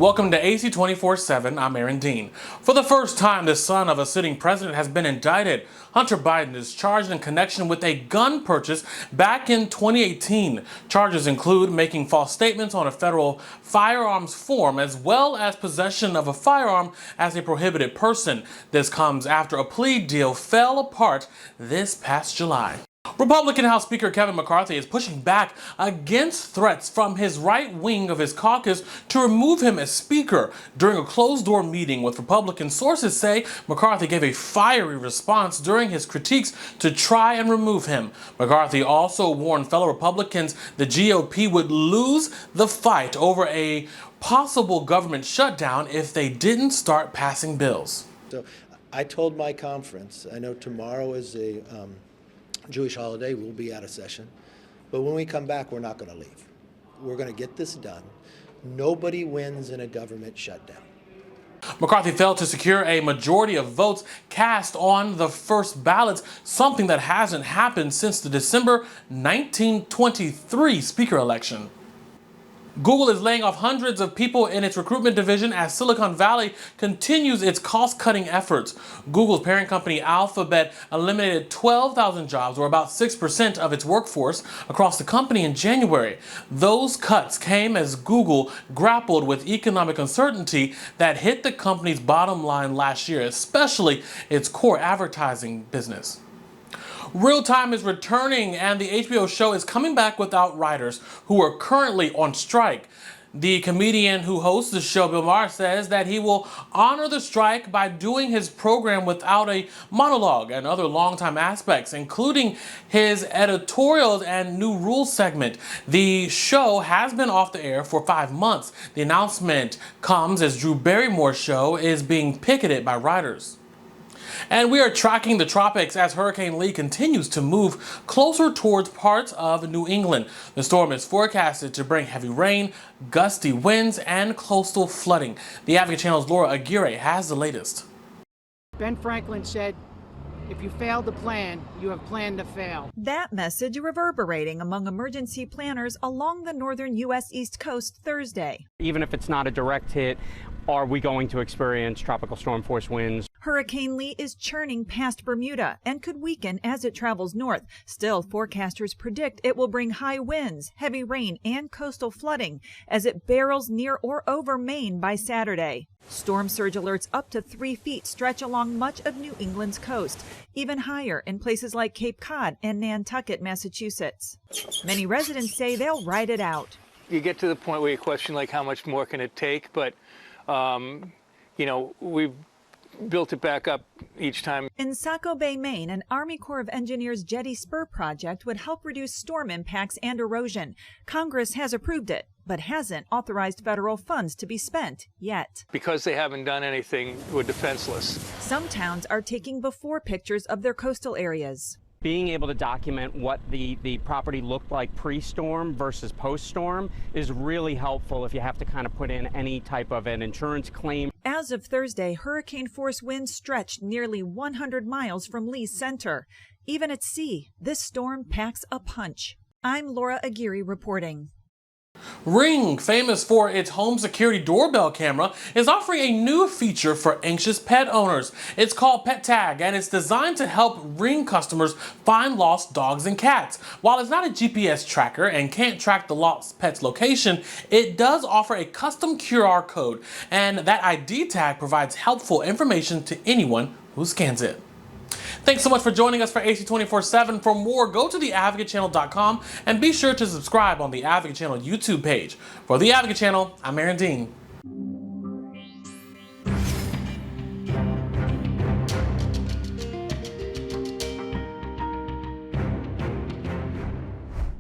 Welcome to AC 24/7. I'm Aaron Dean. For the first time, the son of a sitting president has been indicted. Hunter Biden is charged in connection with a gun purchase back in 2018. Charges include making false statements on a federal firearms form, as well as possession of a firearm as a prohibited person. This comes after a plea deal fell apart this past July. Republican House Speaker Kevin McCarthy is pushing back against threats from his right wing of his caucus to remove him as Speaker. During a closed-door meeting with Republican sources say McCarthy gave a fiery response during his critiques to try and remove him. McCarthy also warned fellow Republicans the GOP would lose the fight over a possible government shutdown if they didn't start passing bills. So I told my conference, I know tomorrow is a Jewish holiday, we'll be out of session. But when we come back, we're not going to leave. We're going to get this done. Nobody wins in a government shutdown. McCarthy failed to secure a majority of votes cast on the first ballots, something that hasn't happened since the December 1923 Speaker election. Google is laying off hundreds of people in its recruitment division as Silicon Valley continues its cost-cutting efforts. Google's parent company Alphabet eliminated 12,000 jobs, or about 6% of its workforce, across the company in January. Those cuts came as Google grappled with economic uncertainty that hit the company's bottom line last year, especially its core advertising business. Real Time is returning, and the HBO show is coming back without writers who are currently on strike. The comedian who hosts the show, Maher, says that he will honor the strike by doing his program without a monologue and other long-time aspects, including his editorials and new rules segment. The show has been off the air for 5 months. The announcement comes as Drew Barrymore's show is being picketed by writers. And we are tracking the tropics as Hurricane Lee continues to move closer towards parts of New England. The storm is forecasted to bring heavy rain, gusty winds, and coastal flooding. The Advocate Channel's Laura Aguirre has the latest. Ben Franklin said, "If you fail to plan, you have planned to fail." That message reverberating among emergency planners along the northern U.S. East Coast Thursday. Even if it's not a direct hit, are we going to experience tropical storm force winds? Hurricane Lee is churning past Bermuda and could weaken as it travels north. Still, forecasters predict it will bring high winds, heavy rain, and coastal flooding as it barrels near or over Maine by Saturday. Storm surge alerts up to 3 feet stretch along much of New England's coast, even higher in places like Cape Cod and Nantucket, Massachusetts. Many residents say they'll ride it out. You get to the point where you question, like, how much more can it take? But, we've built it back up each time. In Saco Bay, Maine, an Army Corps of Engineers jetty spur project would help reduce storm impacts and erosion. Congress has approved it, but hasn't authorized federal funds to be spent yet. Because they haven't done anything, we're defenseless. Some towns are taking before pictures of their coastal areas. Being able to document what the property looked like pre-storm versus post-storm is really helpful if you have to kind of put in any type of an insurance claim. As of Thursday, hurricane-force winds stretched nearly 100 miles from Lee's center. Even at sea, this storm packs a punch. I'm Laura Aguirre reporting. Ring, famous for its home security doorbell camera, is offering a new feature for anxious pet owners. It's called Pet Tag, and it's designed to help Ring customers find lost dogs and cats. While it's not a GPS tracker and can't track the lost pet's location, it does offer a custom QR code, and that ID tag provides helpful information to anyone who scans it. Thanks so much for joining us for AC 24/7. For more, go to theadvocatechannel.com and be sure to subscribe on the Advocate Channel YouTube page. For the Advocate Channel, I'm Aaron Dean.